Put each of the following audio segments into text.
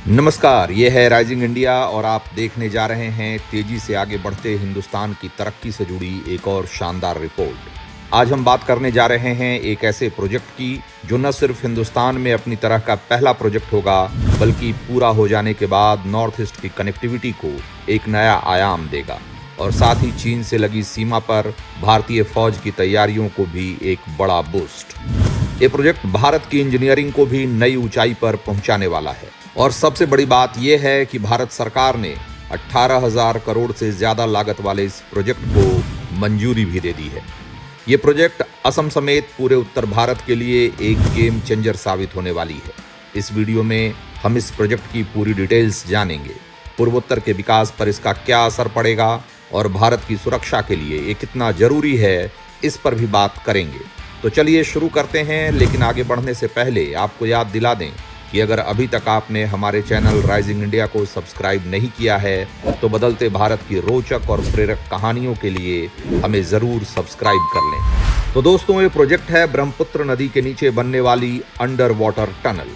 नमस्कार, ये है राइजिंग इंडिया और आप देखने जा रहे हैं तेजी से आगे बढ़ते हिंदुस्तान की तरक्की से जुड़ी एक और शानदार रिपोर्ट। आज हम बात करने जा रहे हैं एक ऐसे प्रोजेक्ट की जो न सिर्फ हिंदुस्तान में अपनी तरह का पहला प्रोजेक्ट होगा, बल्कि पूरा हो जाने के बाद नॉर्थ ईस्ट की कनेक्टिविटी को एक नया आयाम देगा और साथ ही चीन से लगी सीमा पर भारतीय फौज की तैयारियों को भी एक बड़ा बूस्ट। ये प्रोजेक्ट भारत की इंजीनियरिंग को भी नई ऊंचाई पर पहुंचाने वाला है और सबसे बड़ी बात यह है कि भारत सरकार ने 18,000 करोड़ से ज्यादा लागत वाले इस प्रोजेक्ट को मंजूरी भी दे दी है। ये प्रोजेक्ट असम समेत पूरे उत्तर भारत के लिए एक गेम चेंजर साबित होने वाली है। इस वीडियो में हम इस प्रोजेक्ट की पूरी डिटेल्स जानेंगे, पूर्वोत्तर के विकास पर इसका क्या असर पड़ेगा और भारत की सुरक्षा के लिए ये कितना जरूरी है, इस पर भी बात करेंगे। तो चलिए शुरू करते हैं, लेकिन आगे बढ़ने से पहले आपको याद दिला दें कि अगर अभी तक आपने हमारे चैनल राइजिंग इंडिया को सब्सक्राइब नहीं किया है तो बदलते भारत की रोचक और प्रेरक कहानियों के लिए हमें जरूर सब्सक्राइब कर लें। तो दोस्तों, ये प्रोजेक्ट है ब्रह्मपुत्र नदी के नीचे बनने वाली अंडर वाटर टनल।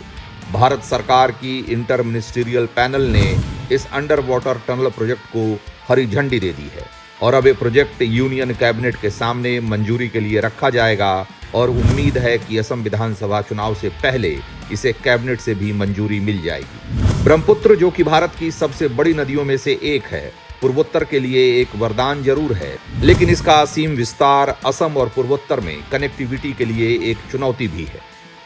भारत सरकार की इंटर मिनिस्ट्रियल पैनल ने इस अंडर वाटर टनल प्रोजेक्ट को हरी झंडी दे दी है और अब ये प्रोजेक्ट यूनियन कैबिनेट के सामने मंजूरी के लिए रखा जाएगा और उम्मीद है कि असम विधानसभा चुनाव से पहले इसे कैबिनेट से भी मंजूरी मिल जाएगी। ब्रह्मपुत्र, जो कि भारत की सबसे बड़ी नदियों में से एक है, पूर्वोत्तर के लिए एक वरदान जरूर है, लेकिन इसका असीम विस्तार असम और पूर्वोत्तर में कनेक्टिविटी के लिए एक चुनौती भी है।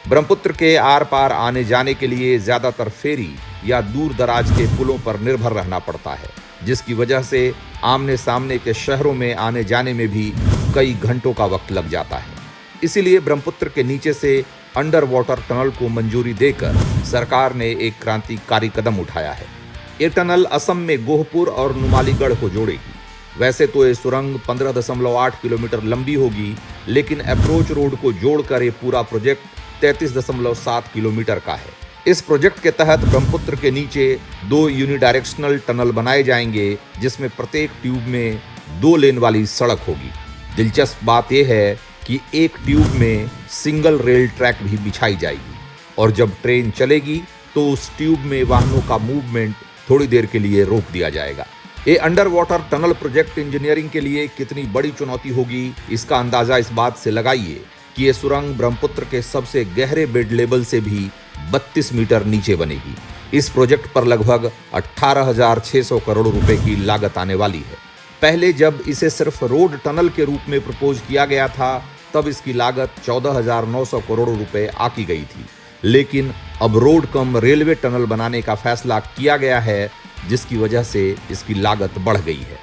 ब्रह्मपुत्र के आर पार आने जाने के लिए ज्यादातर फेरी या दूर दराज के पुलों पर निर्भर रहना पड़ता है, जिसकी वजह से आमने सामने के शहरों में आने जाने में भी कई घंटों का वक्त लग जाता है। इसीलिए ब्रह्मपुत्र के नीचे से अंडर वाटर टनल को मंजूरी देकर सरकार ने एक क्रांतिकारी कदम उठाया है। ये टनल असम में गोहपुर और नुमालीगढ़ को जोड़ेगी। वैसे तो ये सुरंग 15.8 किलोमीटर लंबी होगी, लेकिन अप्रोच रोड को जोड़कर ये पूरा प्रोजेक्ट 33.7 किलोमीटर का है। इस प्रोजेक्ट के तहत ब्रह्मपुत्र के नीचे 2 यूनिडायरेक्शनल टनल बनाए जाएंगे, जिसमें प्रत्येक ट्यूब में 2 लेन वाली सड़क होगी। दिलचस्प बात यह है कि एक ट्यूब में सिंगल रेल ट्रैक भी बिछाई जाएगी और जब ट्रेन चलेगी तो उस ट्यूब में वाहनों का मूवमेंट थोड़ी देर के लिए रोक दिया जाएगा। ये under water tunnel project engineering के लिए कितनी बड़ी चुनौती होगी, इसका अंदाजा इस बात से लगाइए कि ये सुरंग ब्रह्मपुत्र के सबसे गहरे बेड लेवल से भी 32 मीटर नीचे बनेगी। इस प्रोजेक्ट पर लगभग 18,600 करोड़ रुपए की लागत आने वाली है। पहले जब इसे सिर्फ रोड टनल के रूप में प्रपोज किया गया था, तब इसकी लागत 14,900 करोड़ रुपए आकी गई थी, लेकिन अब रोड कम रेलवे टनल बनाने का फैसला किया गया है, जिसकी वजह से इसकी लागत बढ़ गई है।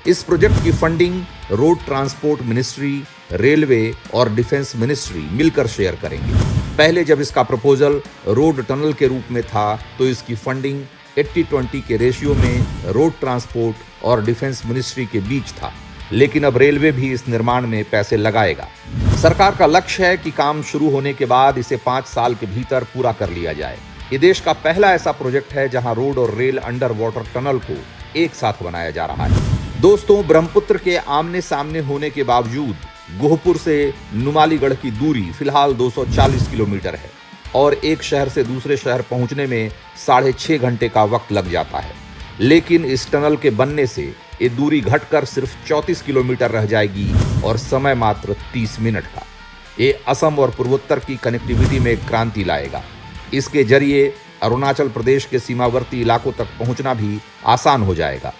इस प्रोजेक्ट की funding road transport ministry, railway और डिफेंस मिनिस्ट्री मिलकर शेयर करेंगे। पहले जब इसका प्रपोजल रोड टनल के रूप में था तो इसकी फंडिंग 80-20 के रेशियो में रोड ट्रांसपोर्ट और डिफेंस मिनिस्ट्री के बीच था, लेकिन अब रेलवे भी इस निर्माण में पैसे लगाएगा। सरकार का लक्ष्य है कि काम शुरू होने के बाद इसे 5 साल के भीतर पूरा कर लिया जाए। ये देश का पहला ऐसा प्रोजेक्ट है जहां रोड और रेल अंडर वाटर टनल को एक साथ बनाया जा रहा है। दोस्तों, ब्रह्मपुत्र के आमने सामने होने के बावजूद गोहपुर से नुमालीगढ़ की दूरी फिलहाल 240 किलोमीटर है और एक शहर से दूसरे शहर पहुंचने में 6.5 घंटे का वक्त लग जाता है, लेकिन इस टनल के बनने से ये दूरी घटकर सिर्फ 34 किलोमीटर रह जाएगी और समय मात्र 30 मिनट का। ये असम और पूर्वोत्तर की कनेक्टिविटी में क्रांति लाएगा। इसके जरिए अरुणाचल प्रदेश के सीमावर्ती इलाकों तक पहुंचना भी आसान हो जाएगा।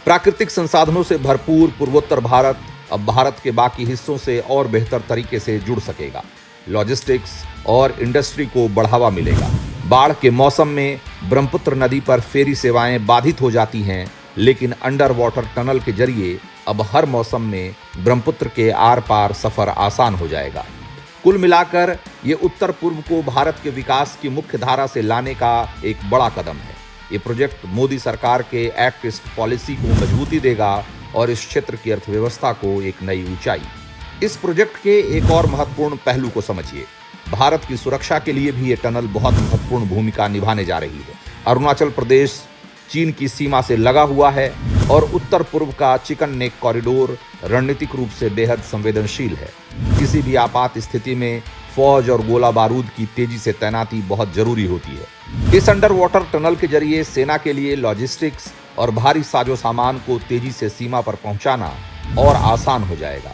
प्राकृतिक संसाधनों से भरपूर पूर्वोत्तर भारत अब भारत के बाकी हिस्सों से और बेहतर तरीके से जुड़ सकेगा। लॉजिस्टिक्स और इंडस्ट्री को बढ़ावा मिलेगा। बाढ़ के मौसम में ब्रह्मपुत्र नदी पर फेरी सेवाएं बाधित हो जाती हैं, लेकिन अंडर वाटर टनल के जरिए अब हर मौसम में ब्रह्मपुत्र के आर पार सफर आसान हो जाएगा। कुल मिलाकर ये उत्तर पूर्व को भारत के विकास की मुख्य धारा से लाने का एक बड़ा कदम है। ये प्रोजेक्ट मोदी सरकार के एक्ट ईस्ट पॉलिसी को मजबूती देगा और इस क्षेत्र की अर्थव्यवस्था को एक नई ऊंचाई। इस प्रोजेक्ट के एक और महत्वपूर्ण पहलू को समझिए। भारत की सुरक्षा के लिए भी ये टनल बहुत महत्वपूर्ण भूमिका निभाने जा रही है। अरुणाचल प्रदेश चीन की सीमा से लगा हुआ है और उत्तर पूर्व का चिकन नेक कॉरिडोर रणनीतिक रूप से बेहद संवेदनशील है। किसी भी आपात स्थिति में फौज और गोला बारूद की तेजी से तैनाती बहुत जरूरी होती है। इस अंडर वाटर टनल के जरिए सेना के लिए लॉजिस्टिक्स और भारी साजो सामान को तेजी से सीमा पर पहुंचाना और आसान हो जाएगा।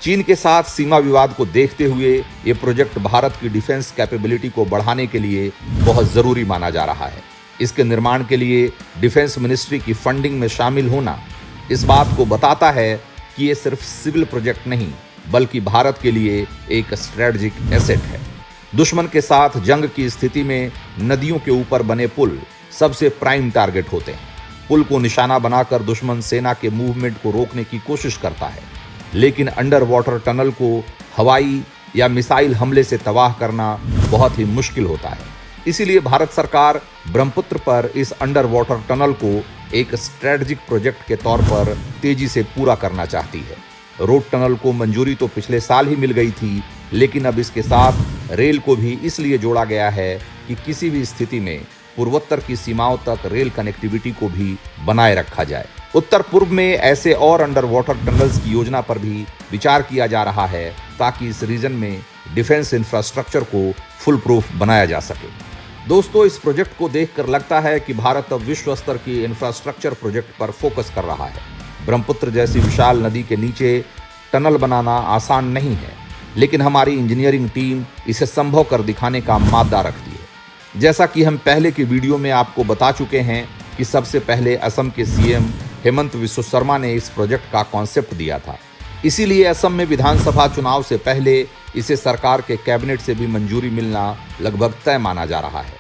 चीन के साथ सीमा विवाद को देखते हुए ये प्रोजेक्ट भारत की डिफेंस कैपेबिलिटी को बढ़ाने के लिए बहुत जरूरी माना जा रहा है। इसके निर्माण के लिए डिफेंस मिनिस्ट्री की फंडिंग में शामिल होना इस बात को बताता है कि ये सिर्फ सिविल प्रोजेक्ट नहीं बल्कि भारत के लिए एक स्ट्रेटजिक एसेट है। दुश्मन के साथ जंग की स्थिति में नदियों के ऊपर बने पुल सबसे प्राइम टारगेट होते हैं। पुल को निशाना बनाकर दुश्मन सेना के मूवमेंट को रोकने की कोशिश करता है, लेकिन अंडर वाटर टनल को हवाई या मिसाइल हमले से तबाह करना बहुत ही मुश्किल होता है। इसीलिए भारत सरकार ब्रह्मपुत्र पर इस अंडर वाटर टनल को एक स्ट्रेटजिक प्रोजेक्ट के तौर पर तेजी से पूरा करना चाहती है। रोड टनल को मंजूरी तो पिछले साल ही मिल गई थी, लेकिन अब इसके साथ रेल को भी इसलिए जोड़ा गया है कि किसी भी स्थिति में पूर्वोत्तर की सीमाओं तक रेल कनेक्टिविटी को भी बनाए रखा जाए। उत्तर पूर्व में ऐसे और अंडर वाटर टनल्स की योजना पर भी विचार किया जा रहा है ताकि इस रीजन में डिफेंस इंफ्रास्ट्रक्चर को फुल प्रूफ बनाया जा सके। दोस्तों, इस प्रोजेक्ट को देखकर लगता है कि भारत अब विश्व स्तर की इंफ्रास्ट्रक्चर प्रोजेक्ट पर फोकस कर रहा है। ब्रह्मपुत्र जैसी विशाल नदी के नीचे टनल बनाना आसान नहीं है, लेकिन हमारी इंजीनियरिंग टीम इसे संभव कर दिखाने का मादा रखती है। जैसा कि हम पहले के वीडियो में आपको बता चुके हैं कि सबसे पहले असम के सीएम हेमंत बिस्वा शर्मा ने इस प्रोजेक्ट का कॉन्सेप्ट दिया था। इसीलिए असम में विधानसभा चुनाव से पहले इसे सरकार के कैबिनेट से भी मंजूरी मिलना लगभग तय माना जा रहा है।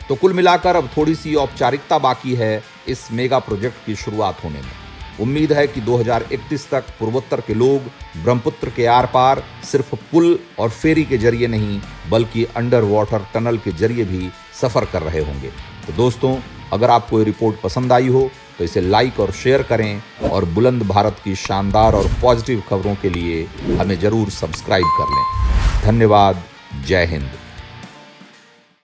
तो कुल मिलाकर अब थोड़ी सी औपचारिकता बाकी है इस मेगा प्रोजेक्ट की शुरुआत होने में। उम्मीद है कि 2031 तक पूर्वोत्तर के लोग ब्रह्मपुत्र के आर पार सिर्फ पुल और फेरी के जरिए नहीं बल्कि अंडर वाटर टनल के जरिए भी सफर कर रहे होंगे। तो दोस्तों, अगर आपको ये रिपोर्ट पसंद आई हो तो इसे लाइक और शेयर करें और बुलंद भारत की शानदार और पॉजिटिव खबरों के लिए हमें जरूर सब्सक्राइब कर लें। धन्यवाद। जय हिंद।